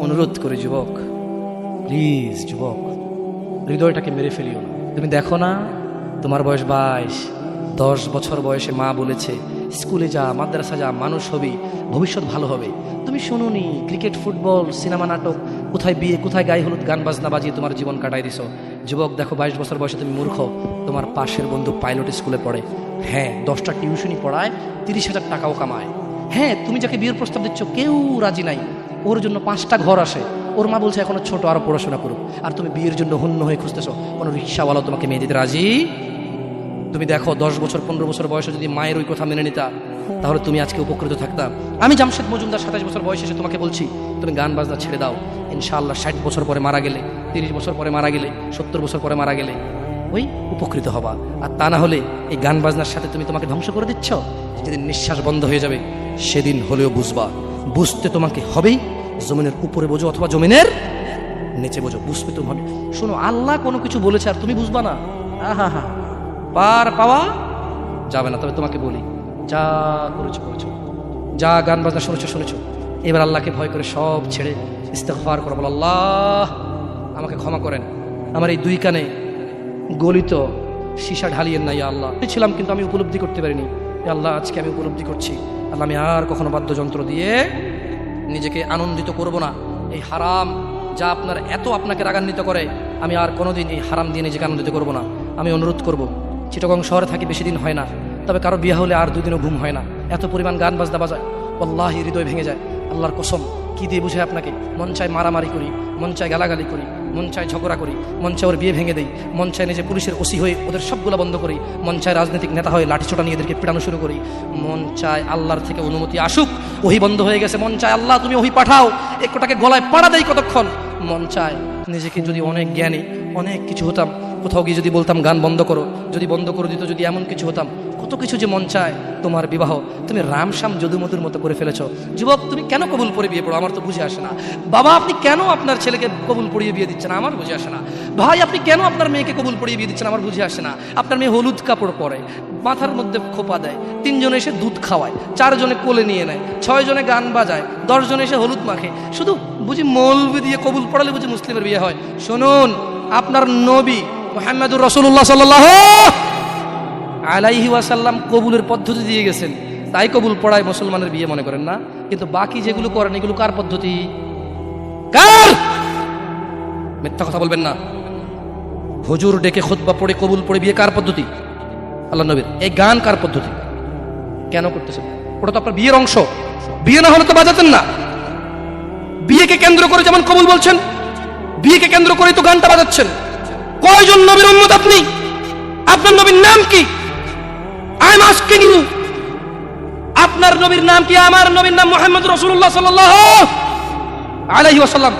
অনুরোধ করে যুবক, প্লিজ যুবক, হৃদয়টাকে মেরে ফেলিও না। তুমি দেখো না, তোমার বয়স 22, 10 বছর বয়সে মা বলেছে স্কুলে যা, মাদ্রাসা যা, মানুষ হবি, ভবিষ্যৎ ভালো হবে। তুমি শুনুনি, ক্রিকেট, ফুটবল, সিনেমা, নাটক, কোথায় বিয়ে, কোথায় গায়ে হলুদ, গান বাজনা বাজিয়ে তোমার জীবন কাটাই দিছো। যুবক দেখো, 22 বছর বয়সে তুমি মূর্খ। তোমার পাশের বন্ধু পাইলট স্কুলে পড়ে, হ্যাঁ 10টা টিউশনি পড়ায়, 30,000 টাকাও কামায়। হ্যাঁ, তুমি যাকে বিয়ের প্রস্তাব দিচ্ছ কেউ রাজি নাই, ওর জন্য 5টা ঘর আসে, ওর মা বলছে এখনো ছোট, আরো পড়াশোনা করুক, আর তুমি বিয়ের জন্য হন্য হয়ে খুঁজতেছো। কোনো রিক্সাওয়ালাও তোমাকে মেয়ে দিতে রাজি। তুমি দেখো 10 বছর 15 বছর বয়সে যদি মায়ের ওই কথা মেনে নিতা, তাহলে তুমি আজকে উপকৃত থাকতা। আমি জামশেদ মজুমদার 27 বছর বয়সে এসে তোমাকে বলছি তুমি গান বাজনা ছেড়ে দাও। ইনশাআল্লাহ 60 বছর পরে মারা গেলে, 30 বছর পরে মারা গেলে, 70 বছর পরে মারা গেলে ওই উপকৃত হবা। আর তা না হলে এই গান বাজনার সাথে তুমি তোমাকে ধ্বংস করে দিচ্ছ। যেদিন নিঃশ্বাস বন্ধ হয়ে যাবে সেদিন হলেও বুঝবা। বুঝতে তোমাকে হবেই, জমিনের উপরে বোঝো অথবা জমিনের নিচে বোঝো, বুঝবে তুমি হবে। শোনো, আল্লাহ কোনো কিছু বলেছে আর তুমি বুঝবা না, আহা হা, পার পাওয়া যাবে না। তবে তোমাকে বলি, যা করেছো করেছো, যা গান বাজনা শুনেছো শুনেছো, এবার আল্লাহকে ভয় করে সব ছেড়ে ইস্তেগফার করো। বলো, আল্লাহ আমাকে ক্ষমা করেন, আমার এই 2 কানে গলিত সীসা ঢালিয়েন না ইয়া আল্লাহ। ছিলাম কিন্তু আমি উপলব্ধি করতে পারিনি, ইয়া আল্লাহ আজকে আমি উপলব্ধি করছি। আল্লাহ আমি আর কখনো বাদ্যযন্ত্র দিয়ে নিজেকে আনন্দিত করব না। এই হারাম যা আপনার এত আপনাকে রাগান্বিত করে, আমি আর কোনোদিন এই হারাম দিয়ে নিজেকে আনন্দিত করব না। আমি অনুরোধ করব, চিটাগং শহরে থাকি, বেশি দিন হয় না, তবে কারো বিয়ে হলে আর 2 দিনও ঘুম হয় না, এত পরিমাণ গান বাজনা বাজায়, আল্লাহি হৃদয় ভেঙে যায়। আল্লাহর কসম, কি দিয়ে বুঝে আপনাকে? মন চায় মারামারি করি, মন চায় গালাগালি করি, মন চায় ঝগড়া করি, মন চায় ওর বিয়ে ভেঙে দেই, মন চায় নিজে পুলিশের ওসি হয়ে ওদের সবগুলো বন্ধ করি, মন চায় রাজনৈতিক নেতা হয়ে লাঠিছোটা নিয়ে এদেরকে পিটানো শুরু করি, মন চায় আল্লাহর থেকে অনুমতি আসুক, ওহি বন্ধ হয়ে গেছে, মন চায় আল্লাহ তুমি ওহি পাঠাও, একটাকে গলায় পাড়া দেই কতক্ষণ। মন চায় নিজেকে যদি অনেক জ্ঞানী, অনেক কিছু হতাম, কোথাও গিয়ে যদি বলতাম গান বন্ধ করো, যদি বন্ধ করে দিত, যদি এমন কিছু হতাম, কত কিছু যে মন চায়। তোমার বিবাহ তুমি রামশ্যাম যদুমধুর মতো করে ফেলেছো। যুবক, তুমি কেন কবুল পড়ে বিয়ে পড়ো? আমার তো বুঝে আসে না। বাবা, আপনি কেন আপনার ছেলেকে কবুল পড়িয়ে বিয়ে দিচ্ছেন? আমার বুঝে আসে না। ভাই, আপনি কেন আপনার মেয়েকে কবুল পড়িয়ে বিয়ে দিচ্ছেন? আমার বুঝে আসে না। আপনার মেয়ে হলুদ কাপড় পরে, মাথার মধ্যে খোপা দেয়, 3 জনে এসে দুধ খাওয়ায়, 4 জনে কোলে নিয়ে নেয়, 6 জনে গান বাজায়, 10 জনে এসে হলুদ মাখে, শুধু বুঝি মৌলবি দিয়ে কবুল পড়ালে বুঝি মুসলিমের বিয়ে হয়? শুনুন, আপনার নবী মুহাম্মদুর রাসূলুল্লাহ সাল্লাল্লাহু আলাইহি ওয়াসাল্লাম কবুলের পদ্ধতি দিয়ে গেছেন, তাই কবুল পড়ায় মুসলমানের বিয়ে মনে করেন না। কিন্তু বাকি যেগুলো করেন এগুলো কার পদ্ধতি? কার? মিথ্যা কথা বলবেন না। হুজুর ডেকে খুতবা পড়ে কবুল পড়ে বিয়ে কার পদ্ধতি? আল্লাহ নবীর। এই গান কার পদ্ধতি? কেন করতেছেন? ওটা তো আপনার বিয়ের অংশ। বিয়ে না হলে তো বাজাতেন না। বিয়েকে কেন্দ্র করে যেমন কবুল বলছেন, বিয়েকে কেন্দ্র করেই তো গানটা বাজাচ্ছেন। কয়জন নবীর উম্মত আপনি? আপনার নবীর নাম কি? আই এম আস্কিং ইউ, আপনার নবীর নাম কি? আমার নবীর নাম মুহাম্মদ রাসূলুল্লাহ সাল্লাল্লাহু আলাইহি ওয়াসাল্লাম।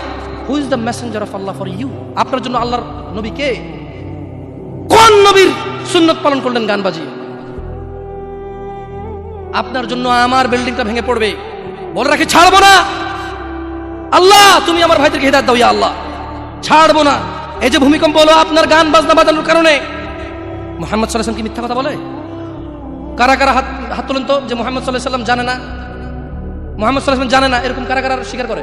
Who is the messenger of Allah for you? আপনার জন্য আল্লাহর নবী কে? কোন নবীর সুন্নাত পালন করলেন গান বাজিয়ে? আপনার জন্য আমার বিল্ডিংটা ভেঙে পড়বে, বলে রাখি ছাড়বো না। আল্লাহ তুমি আমার ভাইদেরকে হিদায়াত দাও ইয়া আল্লাহ, ছাড়বো না। এই যে ভূমিকম্প হলো আপনার গান বাজনা বাজানোর কারণে। মুহাম্মদ সাল্লাল্লাহু আলাইহি ওয়াসাল্লাম কি মিথ্যা কথা বলে? কারা কারা হাত তোলেন তো যে মুহাম্মদ সাল্লাল্লাহু আলাইহি ওয়াসাল্লাম জানে না, মুহাম্মদ সাল্লাল্লাহু আলাইহি ওয়াসাল্লাম জানে না, এরকম কারা কারা স্বীকার করে?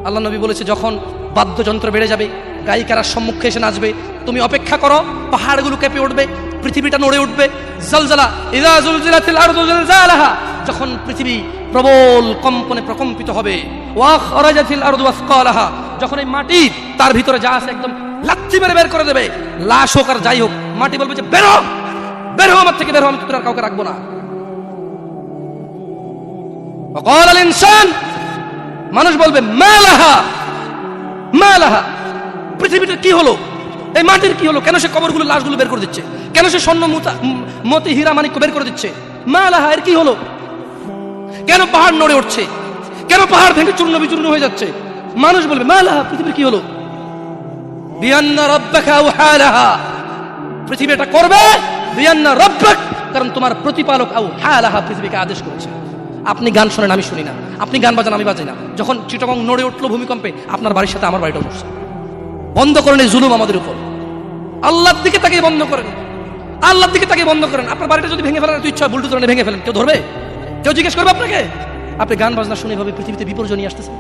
আল্লাহ নবী বলেছে, যখন বাদ্যযন্ত্র বেড়ে যাবে, গায়িকারা সম্মুখে এসে নাচবে, তুমি অপেক্ষা করো, পাহাড়গুলো কেঁপে উঠবে, পৃথিবীটা নড়ে উঠবে। জালজালা ইযা জুলজিলাতিল আরদু জিলজালাহা, যখন পৃথিবী প্রবল কম্পনে প্রকম্পিত হবে, ওয়া খরাজাতিল আরদু আসকালাহা, যখন এই মাটি তার ভিতরে যা আছে একদম লাথি মেরে বের করে দেবে, লাশ হোক আর যাই হোক, মাটি বলবে যে বের হও, বের হও আমার থেকে, বের হও, আমি তোর আর কাউকে রাখবো না। ওয়াকাল আল ইনসান, মানুষ বলবে মালাহা মালাহা, পৃথিবীটা কি হলো, এই মাটির কি হলো, কেন সে কবরগুলো লাশগুলো বের করে দিচ্ছে, কেন সে স্বর্ণ মতি হীরা মানিক্য বের করে দিচ্ছে, মালাহা এর কি হলো, কেন পাহাড় নড়ে উঠছে, কেন পাহাড় ভেঙে চূর্ণ বিচূর্ণ হয়ে যাচ্ছে? মানুষ বলবে মালাহা, পৃথিবীর কি হলো? বিআন্না রাব্বাকা আওহালাহা, পৃথিবী এটা করবে, বিআন্না রাব্বাক, কারণ তোমার প্রতিপালক আওহালাহা পৃথিবীকে আদেশ করেছে। আপনি গান শোনেন, আমি শুনি না, আপনি গান বাজান, আমি বাজাই না। যখন চিটাগং নড়ে উঠলো ভূমিকম্পে, আপনার বাড়ির সাথে আমার বাড়িটা উঠছে। বন্ধ করেন এই জুলুম আমাদের উপর। আল্লাহর দিকে তাকিয়ে বন্ধ করেন, আল্লাহর দিকে তাকিয়ে বন্ধ করেন। আপনার বাড়িটা যদি ভেঙে ফেলেন, ইচ্ছা বুলডোজার ভেঙে ফেলেন, কেউ ধরবে? কেউ জিজ্ঞেস করবে আপনাকে? আপনি গান বাজনা শুনে ভাবে পৃথিবীতে বিপর্যয় নিয়ে আসতেছেন।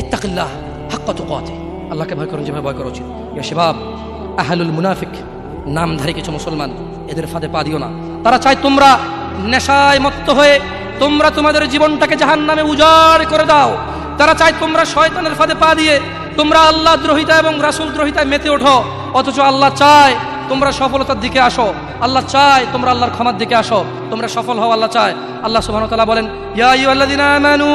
ইত্তাকিল্লাহ হাক্কা তুকাতিহ, আল্লাহকে ভয় করুন যেভাবে ভয় করা উচিত। ইয়া শাবাব, আহলুল মুনাফিক, নামধারী কিছু মুসলমান, এদের ফাঁদে পা দিও না। তারা চায় তোমরা নেশায় মত্ত হয়ে তোমরা তোমাদের জীবনটাকে জাহান্নামে উজাড় করে দাও। তারা চায় তোমরা শয়তানের ফাঁদে পা দিয়ে তোমরা আল্লাহ দ্রোহিতা এবং রাসূল দ্রোহিতায় মেতে ওঠো। অথচ আল্লাহ চায় তোমরা সফলতার দিকে আসো, আল্লাহ চায় তোমরা আল্লাহর ক্ষমার দিকে আসো, তোমরা সফল হও, আল্লাহ চায়। আল্লাহ সুবহানাহু ওয়া তাআলা বলেন, ইয়া আইয়ুহাল্লাযীনা আমানু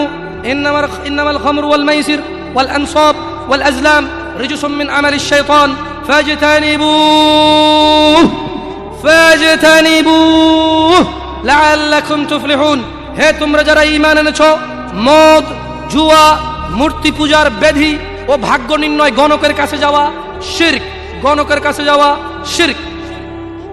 ইন্নামাল খামরু ওয়াল মাইসির ওয়াল আনসাব ওয়াল আজলাম রিজসুম মিন আমালিশ শাইতান ফাজতানিবুহু লাআল্লাকুম তুফলিহুন। হে তোমরা যারা ঈমান এনেছো, মদ, জুয়া, মূর্তি পূজার বেধি ও ভাগ্য নির্ণয় গণকের কাছে যাওয়া শিরক, গণকের কাছে যাওয়া শিরক।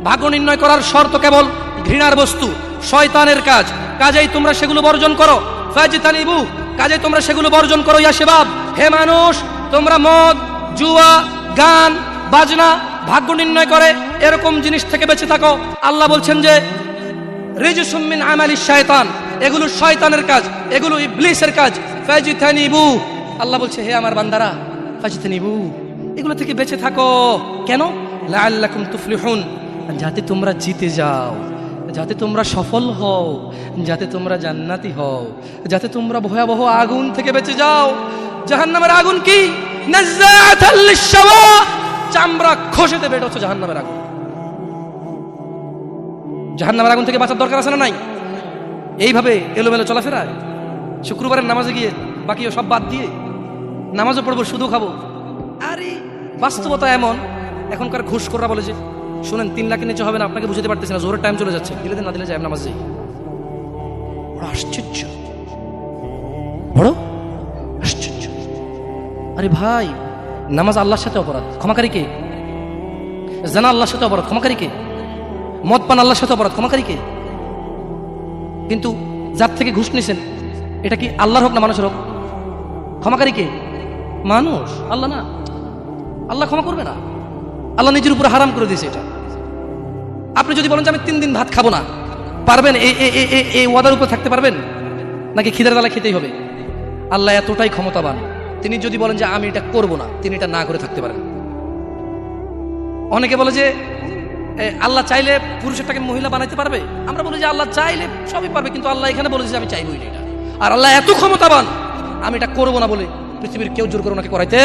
ভাগ্য নির্ণয় করার শর্ত কেবল ঘৃণার বস্তু, শয়তানের কাজ, কাজেই তোমরা সেগুলো বর্জন করো। ফাজতানিবু, কাজেই তোমরা সেগুলো বর্জন করো। ইয়া শাবাব, হে মানুষ, তোমরা মদ, জুয়া, গান, বাজনা, ভাগ্য নির্ণয় করে এরকম জিনিস থেকে বেঁচে থাকো। আল্লাহ বলছেন যে রিজসুম মিন আমালিশ শায়তান, এগুলো শয়তানের কাজ, এগুলো ইবলিসের কাজ। ফাজতানিবু, আল্লাহ বলছে হে আমার বান্দারা, ফাজতানিবু, এগুলো থেকে বেঁচে থাকো। কেন? লাআল্লাকুম তুফলিহুন, যাতে তোমরা জিতে যাও, যাতে তোমরা সফল হও, যাতে তোমরা জান্নাতি হও, যাতে তোমরা ভয়াবহ আগুন থেকে বেঁচে যাও। জাহান্নামের আগুন কি? নাযাআতাল লিশশাওয়া, চামড়া খসেতে বের হচ্ছে জাহান্নামের আগুন। জাহান্নামের আগুন থেকে বাঁচার দরকার আছে না নাই? এইভাবে এলোমেলো চলাফেরা, শুক্রবারের নামাজে গিয়ে বাকিও সব বাদ দিয়ে নামাজও পড়বো, শুধু খাবো। আরে বাস্তবতা এমন, এখনকার ঘুষখোররা বলে যে শুনেন 3 লাখের নিচে হবে না, আপনাকে বুঝতে পারতেছি না, জোরের টাইম চলে যাচ্ছে, দিলে দিন না দিলে যায় নামাজ যাই। বড় আশ্চর্য, বড় আশ্চর্য। আরে ভাই, নামাজ আল্লাহর সাথে অপরাধ, ক্ষমাকারী কে? জানা আল্লাহর সাথে অপরাধ, ক্ষমাকারী কে? মদ পান আল্লাহর সাথে অপরাধ, ক্ষমাকারী কে? কিন্তু যার থেকে ঘুষ নিছেন, এটা কি আল্লাহর হোক না মানুষের হোক? ক্ষমাকারী কে? মানুষ, আল্লাহ না। আল্লাহ ক্ষমা করবে না, আল্লাহ নিজের উপর হারাম করে দিয়েছে এটা। আপনি যদি বলেন যে আমি 3 দিন ভাত খাবো না, পারবেন? এই ওয়াদার উপর থাকতে পারবেন নাকি খিদের জ্বালা খেতেই হবে? আল্লাহ এতটাই ক্ষমতাবান, তিনি যদি বলেন যে আমি এটা করবো না, তিনি এটা না করে থাকতে পারেন। অনেকে বলে যে আল্লাহ চাইলে পুরুষেরটাকে মহিলা বানাইতে পারবে। আমরা বলি যে আল্লাহ চাইলে সবই পারবে, কিন্তু আল্লাহ এখানে বলেছে যে আমি চাইবই না এটা। আর আল্লাহ এত ক্ষমতাবান, আমি এটা করবো না বলে পৃথিবীর কেউ জোর করে ওনাকে করাইতে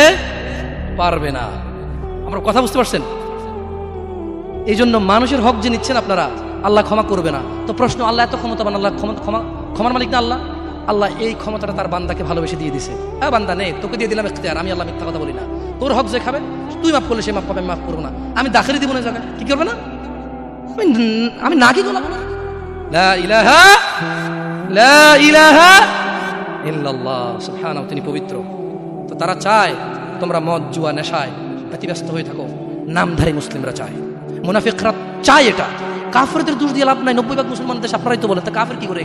পারবে না। আমরা কথা বুঝতে পারছেন? এই জন্য মানুষের হক যে নিচ্ছেন আপনারা, আল্লাহ ক্ষমা করবে না। তো প্রশ্ন, আল্লাহ এত ক্ষমতাবান, আল্লাহ ক্ষমার মালিক না আল্লাহ? আল্লাহ এই ক্ষমতাটা তার বান্দাকে ভালোবেসে দিয়ে দিছে। হ্যাঁ বান্দা নে, তোকে দিয়ে দিলাম ইখতিয়ার, আমি আল্লাহ মিথ্যা কথা বলি না। তোর হক যে খাবে, তুই মাফ করলে সে মাফ পাবে, আমি মাফ করবো না। আমি দাখিলি দিব না জায়গায়, কি করবে না? আমি না কি করলাম না। লা ইলাহা ইল্লাল্লাহ, সুবহানাহু, তিনি পবিত্র। তো তারা চায় তোমরা মদ, জুয়া, নেশায় ব্যতিব্যস্ত হয়ে থাকো। নামধারী মুসলিমরা চায়, মুনাফিকরা চায় এটা। কাফেরদের দোষ দিয়ে লাভ নাই, 90% মুসলমানদের দেশ, আপনারাই তো বলেন। তা কাফের কি করে?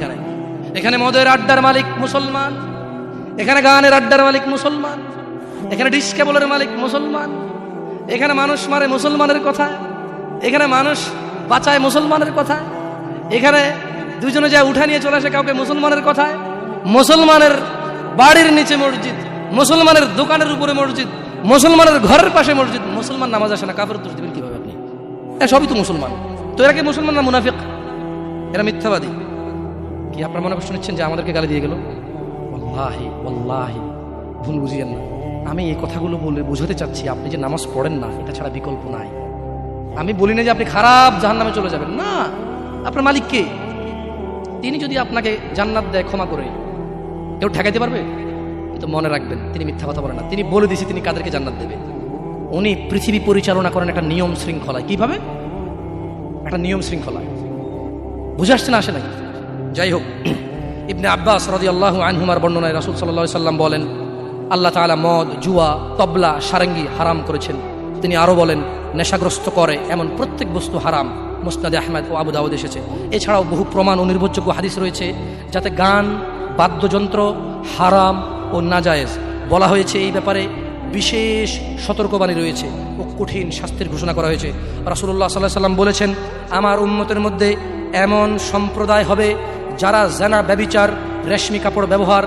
এখানে মদের আড্ডার মালিক মুসলমান, এখানে গানের আড্ডার মালিক মুসলমান, এখানে ডিস কেবলের মালিক মুসলমান, এখানে মানুষ মারে মুসলমানের কথা, এখানে মানুষ বাঁচায় মুসলমানের কথা, এখানে দুজনে যায় উঠা নিয়ে চলে আসে কাউকে মুসলমানের কথায়, মুসলমানের বাড়ির নিচে মসজিদ, মুসলমানের দোকানের উপরে মসজিদ, মুসলমানের ঘরের পাশে মসজিদ। মুসলমান নামাজ আসে না, কাফের দোষ দিবেন কিভাবে আপনি? সবই তো মুসলমান। তো এরা কি মুসলমান না মুনাফিক? এরা মিথ্যাবাদী। কি আপনার মনে কষ্ট নিচ্ছেন যে আমাদেরকে গালি দিয়ে গেল? ওয়াল্লাহি ওয়াল্লাহি ভুল বুঝিয়েন না। আমি এই কথাগুলো বলে বুঝাতে চাচ্ছি, আপনি যে নামাজ পড়েন না, এটা ছাড়া বিকল্প নাই। আমি বলি না যে আপনি খারাপ জাহান্নামে চলে যাবেন, না। আপনার মালিক কে? তিনি যদি আপনাকে জান্নাত দেয় ক্ষমা করে, কেউ ঠেকাইতে পারবে? কিন্তু মনে রাখবেন, তিনি মিথ্যা কথা বলেন না। তিনি বলে দিয়েছে তিনি কাদেরকে জান্নাত দেবে। উনি পৃথিবী পরিচালনা করেন একটা নিয়ম শৃঙ্খলায়। কিভাবে? একটা নিয়ম শৃঙ্খলায়। বুঝে আসছে না? আসে নাকি? যাই হোক, ইবনে আব্বাস রাদিয়াল্লাহু আনহুমার বর্ণনায় রাসূল সাল্লাল্লাহু আলাইহি সাল্লাম বলেন, আল্লাহ তাআলা মদ, জুয়া, তবলা, সারেঙ্গি হারাম করেছেন। তিনি আরো বলেন, নেশাগ্রস্ত করে এমন প্রত্যেক বস্তু হারাম। মুসনাদে আহমদ ও আবু দাউদ এসেছে। এছাড়াও বহু প্রমাণ ও নির্ভরযোগ্য হাদিস রয়েছে যাতে গান, বাদ্যযন্ত্র হারাম ও নাজায়েজ বলা হয়েছে। এই ব্যাপারে বিশেষ সতর্কবাণী রয়েছে ও কঠিন শাস্তির ঘোষণা করা হয়েছে। রাসূলুল্লাহ সাল্লাল্লাহু আলাইহি সাল্লাম বলেছেন, আমার উম্মতের মধ্যে এমন সম্প্রদায় হবে যারা জানা, ব্যভিচার, রেশমি কাপড় ব্যবহার,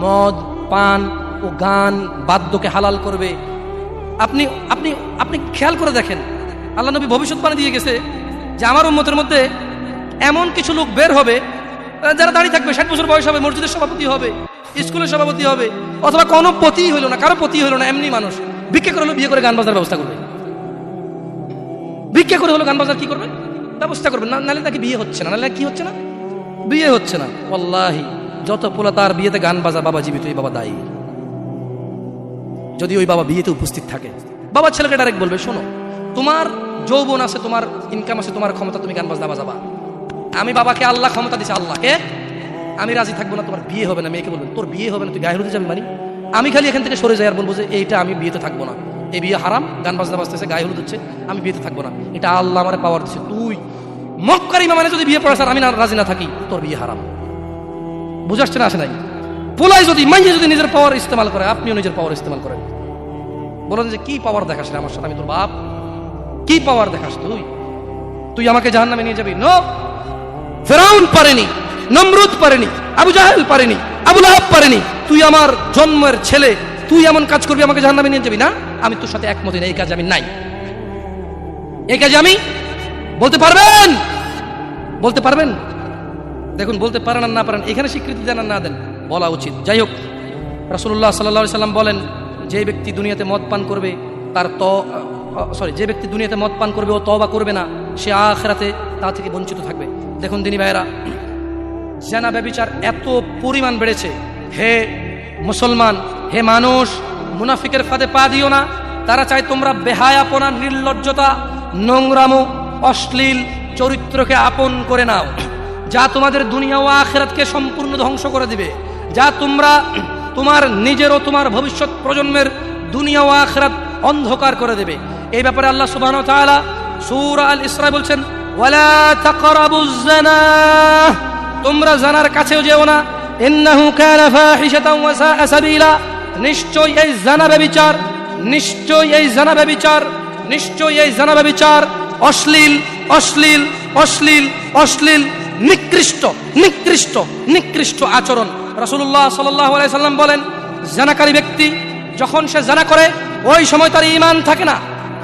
মদ পান, ও গান বাদ্যকে হালাল করবে। আপনি আপনি আপনি খেয়াল করে দেখেন, আল্লাহ নবী ভবিষ্যৎবাণী দিয়ে গেছে যে আমার উম্মতের মধ্যে এমন কিছু লোক বের হবে যারা দাঁড়িয়ে থাকবে, 60 বছর বয়স হবে, মসজিদের সভাপতি হবে, স্কুলের সভাপতি হবে, অথবা কোনো পতি হইল না, কারো পতি হইল না, এমনি মানুষ ভিক্ষা করে হলো বিয়ে করে গান বাজার ব্যবস্থা করবে। ভিক্ষা করে হলো গান বাজার কি করবে, ব্যবস্থা করবে। নাহলে তাকে বিয়ে হচ্ছে না, নাহলে কি হচ্ছে না, বিয়ে হচ্ছে না। ওয়াল্লাহি যত পোলা তার বিয়েতে গান বাজা, বাবা জীবিত, এই বাবা দায়ী। যদি ওই বাবা বিয়েতে উপস্থিত থাকে, বাবা ছেলেকে ডাইরেক্ট বলবে, শোনো, তোমার যৌবন আছে, তোমার ইনকাম আছে, তোমার ক্ষমতা, তুমি গান বাজনা বাজাবা। আমি বাবাকে আল্লাহ ক্ষমতা দিছে, আল্লাহকে আমি রাজি থাকবো না, তোমার বিয়ে হবে না। মেয়েকে বলবেন তোর বিয়ে হবে না, তুই গায়ে হলুদে যাবি। মানে আমি খালি এখান থেকে সরে যাই আর বলবো যে এইটা আমি বিয়েতে থাকবো না, এই বিয়ে হারাম, গান বাজনা বাজতেছে, গায়ে হলুদ হচ্ছে, আমি বিয়েতে থাকবো না, এটা আল্লাহ আমার পাওয়ার দিচ্ছে। তুই মক্কার ইমামে যদি বিয়ে পড়াস আর আমি না রাজি না থাকি, তোর বিয়ে হারাম। বুঝাচ্ছে না, আসে নাই? পোলাই যদি মাইয়ে যদি নিজের পাওয়ার ইস্তেমাল করে, আপনিও নিজের পাওয়ার ইস্তেমাল করেন। বলেন যে কি পাওয়ার দেখাস রে আমার সাথে, আমি তোর বাপ, কি পাওয়ার দেখাস তুই? তুই আমাকে জাহান্নামে নিয়ে যাবি? নো, ফেরাউন পারেনি, নমরুদ পারেনি, আবু জাহেল পারেনি, আবু লাহাব পারেনি। তুই আমার জন্মের ছেলে, তুই এমন কাজ করবি আমাকে জাহান্নামে নিয়ে যাবি? না, আমি তোর সাথে একমত না, এই কাজে আমি নাই, এই কাজে আমি। বলতে পারবেন? বলতে পারবেন? দেখুন, বলতে পারেন আর না পারেন, এখানে স্বীকৃতি দেন আর না দেন, বলা উচিত। যাই হোক, রাসূলুল্লাহ সাল্লাল্লাহু আলাইহি সাল্লাম বলেন, যে ব্যক্তি দুনিয়াতে মদ পান করবে যে ব্যক্তি দুনিয়াতে মদ পান করবে ও তওবা করবে না, সে আখিরাতে তা থেকে বঞ্চিত থাকবে। দেখুন দিনী ভাইরা, জিনা ব্যভিচার এত পরিমাণ বেড়েছে। হে মুসলমান, হে মানুষ, মুনাফিকের ফাঁদে পা দিও না। তারা চায় তোমরা বেহায়াপনা, নির্লজ্জতা, নোংরামো, অশ্লীল চরিত্রকে আপন করে নাও, যা তোমাদের দুনিয়া ও আখিরাতকে সম্পূর্ণ ধ্বংস করে দিবে, যা তোমার নিজের ও তোমার ভবিষ্যৎ প্রজন্মের দুনিয়া ও আখিরাত অন্ধকার করে দেবে। এই ব্যাপারে আল্লাহ সুবহানাহু ওয়া তাআলা সূরা আল ইসরা বলছেন, ওয়ালা তাকরাবুজ জিনা, তোমরা জিনার কাছেও যেও না, ইন্নাহু কানা ফাহিশাতান ওয়া সাআ সাবিলা, নিশ্চয়ই এই জিনা ব্যভিচার, নিশ্চয়ই এই জিনা ব্যভিচার, নিশ্চয়ই এই জিনা ব্যভিচার অশ্লীল, অশ্লীল, অশ্লীল, অশ্লীল, নিকৃষ্ট, নিকৃষ্ট, নিকৃষ্ট আচরণ। রাসূলুল্লাহ সাল্লাল্লাহু আলাইহি সাল্লাম বলেন, জিনাকারী ব্যক্তি যখন সে জিনা করে ওই সময় তার ঈমান থাকে না।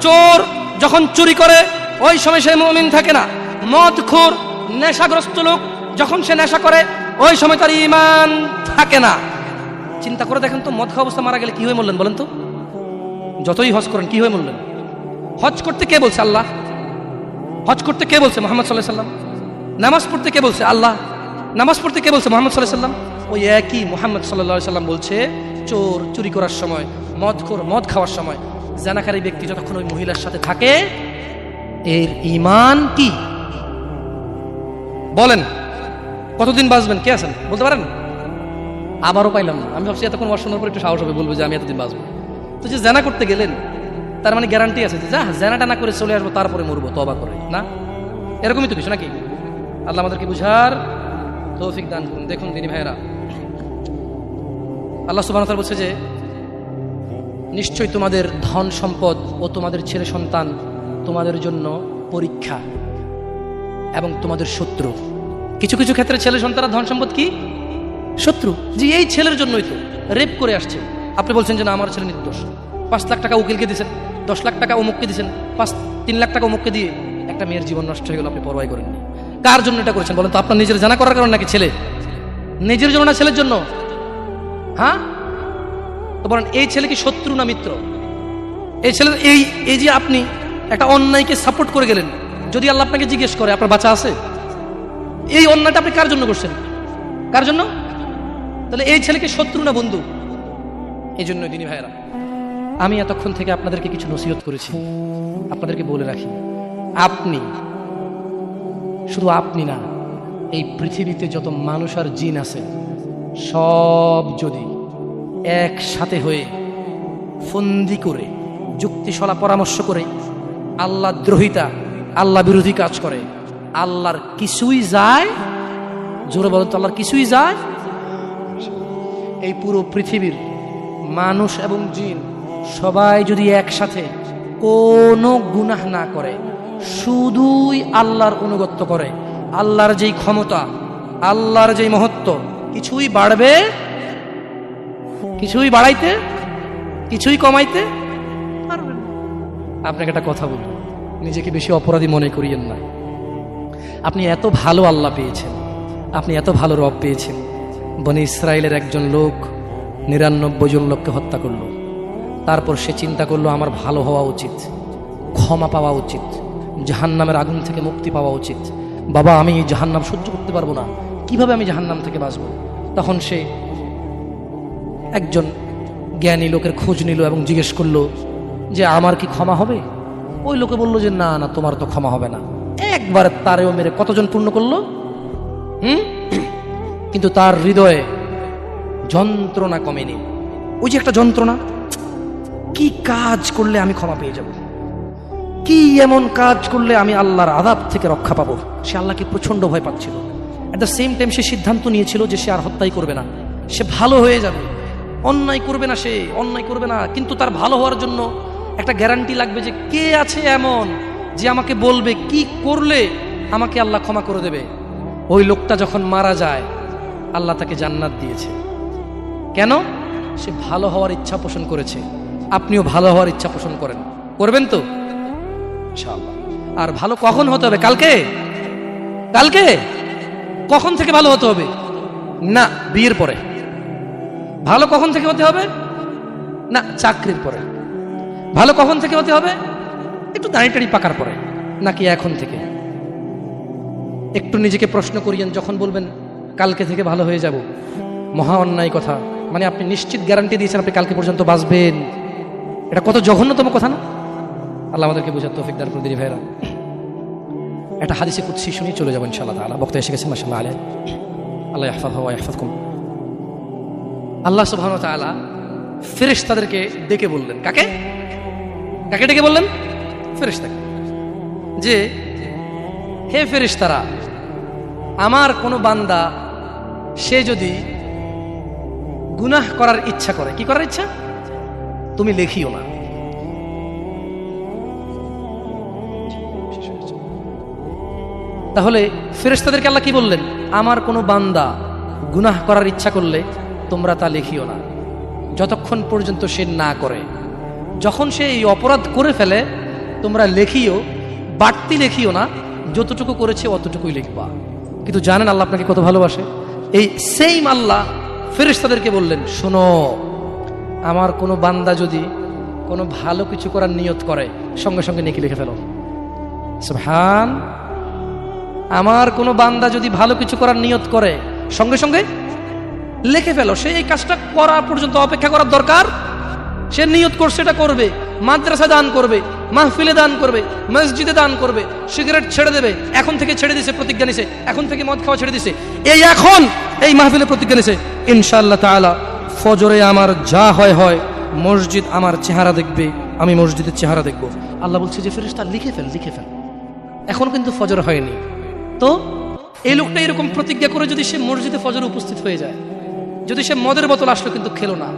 চোর যখন চুরি করে ওই সময় সে মুমিন থাকে না। মদখোর, নেশাগ্রস্ত লোক যখন সে নেশা করে ওই সময় তার ঈমান থাকে না। চিন্তা করে দেখেন তো, মদ খাওয়া অবস্থা মারা গেলে কি হয়ে মরলেন বলেন তো? যতই হজ করেন কি হয়ে মরলেন? হজ করতে কে বলছে? আল্লাহ। হজ করতে কে বলছে? মুহাম্মদ সাল্লাল্লাহু আলাইহি সাল্লাম। নামাজ পড়তে কে বলছে? আল্লাহ। নামাজ পড়তে কে বলছে? মুহাম্মদ সাল্লাল্লাহু আলাইহি সাল্লাম। ওই একই মুহাম্মদ সাল্লাল্লাহু আলাইহি সাল্লাম বলছে, চোর চুরি করার সময়, মদখোর মদ খাওয়ার সময়, জিনাকারী ব্যক্তি যতক্ষণ ওই মহিলার সাথে থাকে এর ঈমান কি? বলেন কতদিন বাঁচবেন? কে আছেন বলতে পারেন? আবারও পাইলাম না। আমি ভাবছি এতক্ষণ ওয়াজ শোনার পর একটু সাহস হবে, বলবো যে আমি এতদিন বাঁচবো। তো যে জিনা করতে গেলেন তার মানে গ্যারান্টি আছে যে যা জিনাটা না করে চলে আসবো, তারপরে মরবো তওবা করে, না? এরকমই তো কিছু নাকি? আল্লাহ আমাদেরকে বুঝার তৌফিক দান করুন। দেখুন দিনী ভাইয়েরা, আল্লাহ সুবহানাহু ওয়া তাআলা বলছে যে নিশ্চয়ই তোমাদের ধন সম্পদ ও তোমাদের ছেলে সন্তান তোমাদের জন্য পরীক্ষা এবং তোমাদের শত্রু। কিছু কিছু ক্ষেত্রে ছেলে সন্তান ধন সম্পদ কি শত্রু। যে এই ছেলের জন্যই তো রেপ করে আসছে, আপনি বলছেন যে না আমার ছেলে নির্দোষ, 5 লাখ টাকা উকিলকে দিয়েছেন, 10 লাখ টাকা অমুককে দিয়েছেন, 3 লাখ টাকা অমুককে দিয়ে একটা মেয়ের জীবন নষ্ট হয়ে গেল, আপনি পরোয়াই করেননি। কার জন্য এটা করেছেন বলেন তো? আপনার নিজের জানা করার কারণে নাকি ছেলে? নিজের জন্য না ছেলের জন্য? হ্যাঁ, তো বলেন এই ছেলে কি শত্রু না মিত্র? এই ছেলে এই যে আপনি একটা অন্যায়কে সাপোর্ট করে গেলেন, যদি আল্লাহ আপনাকে জিজ্ঞেস করে আপনার বাচ্চা আছে, এই অন্যায়টা আপনি কার জন্য করছেন? কার জন্য? তাহলে এই ছেলেকে শত্রু না বন্ধু? এই জন্য দিনী ভাইয়েরা, আমি এতক্ষণ থেকে আপনাদেরকে কিছু নসিহত করেছি, আপনাদেরকে বলে রাখি, আপনি, শুধু আপনি না, এই পৃথিবীতে যত মানুষ আর জিন আছে সব যদি একসাথে হয়ে ফন্দি করে যুক্তিশলা পরামর্শ করে আল্লাহ দ্রোহিতা, আল্লাহ বিরোধী কাজ করে, আল্লাহর কিছুই যায়? জোরে বলেন তো, আল্লাহর কিছুই যায়? এই পুরো পৃথিবীর মানুষ এবং জিন সবাই যদি একসাথে কোনো গুনাহ না করে, শুধুই আল্লাহর অনুগত্য করে, আল্লাহর যেই ক্ষমতা, আল্লাহর যেই মহত্ব, কিছুই বাড়বে কিছুই বাড়াইতে, কিছুই কমাইতে পারবেন না। আপনাকে একটা কথা বলবো, নিজেকে বেশি অপরাধী মনে করিয়েন না। আপনি এত ভালো আল্লাহ পেয়েছেন, আপনি এত ভালো রব পেয়েছেন। বনি ইসরায়েলের একজন লোক 99 জন লোককে হত্যা করলো। তারপর সে চিন্তা করলো আমার ভালো হওয়া উচিত, ক্ষমা পাওয়া উচিত, জাহান্নামের আগুন থেকে মুক্তি পাওয়া উচিত। বাবা আমি এই জাহান্নাম সহ্য করতে পারবো না, কিভাবে আমি জাহান্নাম থেকে বাঁচবো? তখন সে একজন জ্ঞানী লোকের খোঁজ নিল এবং জিজ্ঞেস করলো যে আমার কি ক্ষমা হবে? ওই লোকে বললো যে না না, তোমার তো ক্ষমা হবে না। একবার তারেও মেরে কতজন পূর্ণ করলো? কিন্তু তার হৃদয়ে যন্ত্রণা কমেনি। ওই যে একটা যন্ত্রণা, কি কাজ করলে আমি ক্ষমা পেয়ে যাব, কি এমন কাজ করলে আমি আল্লাহর আযাব থেকে রক্ষা পাবো। সে আল্লাহকে প্রচন্ড ভয় পাচ্ছিল। এট দ্য সেম টাইম সে সিদ্ধান্ত নিয়েছিল যে সে আর হত্যাই করবে না, সে ভালো হয়ে যাবে, অন্যায় করবে না, সে অন্যায় করবে না। কিন্তু তার ভালো হওয়ার জন্য একটা গ্যারান্টি লাগবে যে কে আছে এমন যে আমাকে বলবে কি করলে আমাকে আল্লাহ ক্ষমা করে দেবে। ওই লোকটা যখন মারা যায় আল্লাহ তাকে জান্নাত দিয়েছে। কেন? সে ভালো হওয়ার ইচ্ছা পোষণ করেছে। আপনিও ভালো হওয়ার ইচ্ছা পোষণ করেন, করবেন তো ইনশাআল্লাহ। আর ভালো কখন হতে হবে? কালকে? কালকে কখন থেকে ভালো হতে হবে? না বিয়ের পরে। ভালো কখন থেকে হতে হবে? না চাকরির পরে। ভালো কখন থেকে হতে হবে? একটু দাঁড়িয়ে পাকার পরে, নাকি এখন থেকে? একটু নিজেকে প্রশ্ন করিয়েন। যখন বলবেন কালকে থেকে ভালো হয়ে যাব, মহা অন্যায় কথা। মানে আপনি নিশ্চিত গ্যারান্টি দিয়েছেন আপনি কালকে পর্যন্ত বাঁচবেন। এটা কত জঘন্যতম কথা না? আল্লাহ আমাদেরকে বোঝার তৌফিক দান করুন দিনী ভাইরা। একটা হাদিসে কুদসি শুনি চলে যাবেন ইনশাআল্লাহ তাআলা। বক্তা এসে গেছেন মাশাআল্লাহ আলাইহি। আল্লাহ ইয়াহফাযহু ওয়া ইয়াহফাযকুম। আল্লাহ সুবহানাহু ওয়া তাআলা ফেরেশতাদেরকে ডেকে বললেন। কাকে? কাকে ডেকে বললেন? ফেরেশতাকে। যে হে ফেরেশতারা, আমার কোনো বান্দা সে যদি গুনাহ করার ইচ্ছা করে, কি করার ইচ্ছা? তুমি লেখিও না। তাহলে ফেরেশতাদেরকে আল্লাহ কি বললেন? আমার কোনো বান্দা গুনাহ করার ইচ্ছা করলে তোমরা তা লেখিও না, যতক্ষণ পর্যন্ত সে না করে। যখন সে এই অপরাধ করে ফেলে তোমরা লেখিও, বাড়তি লেখিও না, যতটুকু করেছে অতটুকুই লিখবা। কিন্তু জানেন আল্লাহ আপনাকে কত ভালোবাসে? এই সেম আল্লাহ ফেরেশতাদেরকে বললেন, শোনো, আমার কোনো বান্দা যদি কোনো ভালো কিছু করার নিয়ত করে সঙ্গে সঙ্গে নেকি লিখে ফেলো। সুবহান। আমার কোনো বান্দা যদি ভালো কিছু করার নিয়ত করে সঙ্গে সঙ্গে লিখে ফেলো। সে এই কাজটা করা পর্যন্ত অপেক্ষা করার দরকার? সে নিয়ত করছে এটা করবে, মাদ্রাসা দান করবে, মাহফিলে দান করবে, মসজিদে দান করবে, সিগারেট ছেড়ে দেবে, এখন থেকে ছেড়ে দিছে, প্রতিজ্ঞা নিছে, এখন থেকে মদ খাওয়া ছেড়ে দিছে, এই এখন এই মাহফিলে প্রতিজ্ঞা নিছে, ইনশাআল্লাহ তাআলা ফজরে আমার যা হয় হয়, মসজিদ আমার চেহারা দেখবে, আমি মসজিদের চেহারা দেখব। আল্লাহ বলছে যে ফেরেশতা লিখে ফেল, লিখে ফেল। এখন কিন্তু ফজর হয়নি, তো এই লোকটা এরকম প্রতিজ্ঞা করে যদি সে মসজিদে ফজরে উপস্থিত হয়ে যায়, যদি সে মদের বোতল আসলো কিন্তু খেলো না,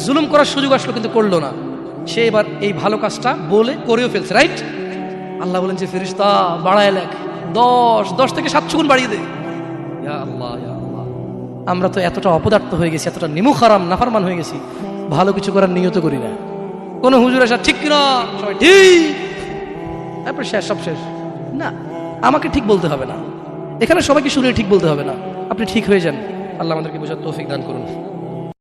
জুলুম করার সুযোগ আসলো কিন্তু করলো না, সে এবার এই ভালো কাজটা বলে করেও ফেলছে, রাইট? আল্লাহ বলেন যে ফেরেশতা বাড়ায় লেখ, 10 থেকে 700 গুণ বাড়িয়ে দে। ইয়া আল্লাহ, ইয়া আল্লাহ, আমরা তো এতটা অপদার্থ হয়ে গেছি, এতটা নিমুখ হারাম নাফরমান হয়ে গেছি, ভালো কিছু করার নিয়ত করি না। কোনো হুজুর আসা ঠিক কিনা, সবাই ঠিক, তারপর শেষ, সব শেষ। না, আমাকে ঠিক বলতে হবে না, এখানে সবাইকে শুনে ঠিক বলতে হবে না, আপনি ঠিক হয়ে যান। আল্লাহ আমাদেরকে বোঝার তৌফিক দান করুন।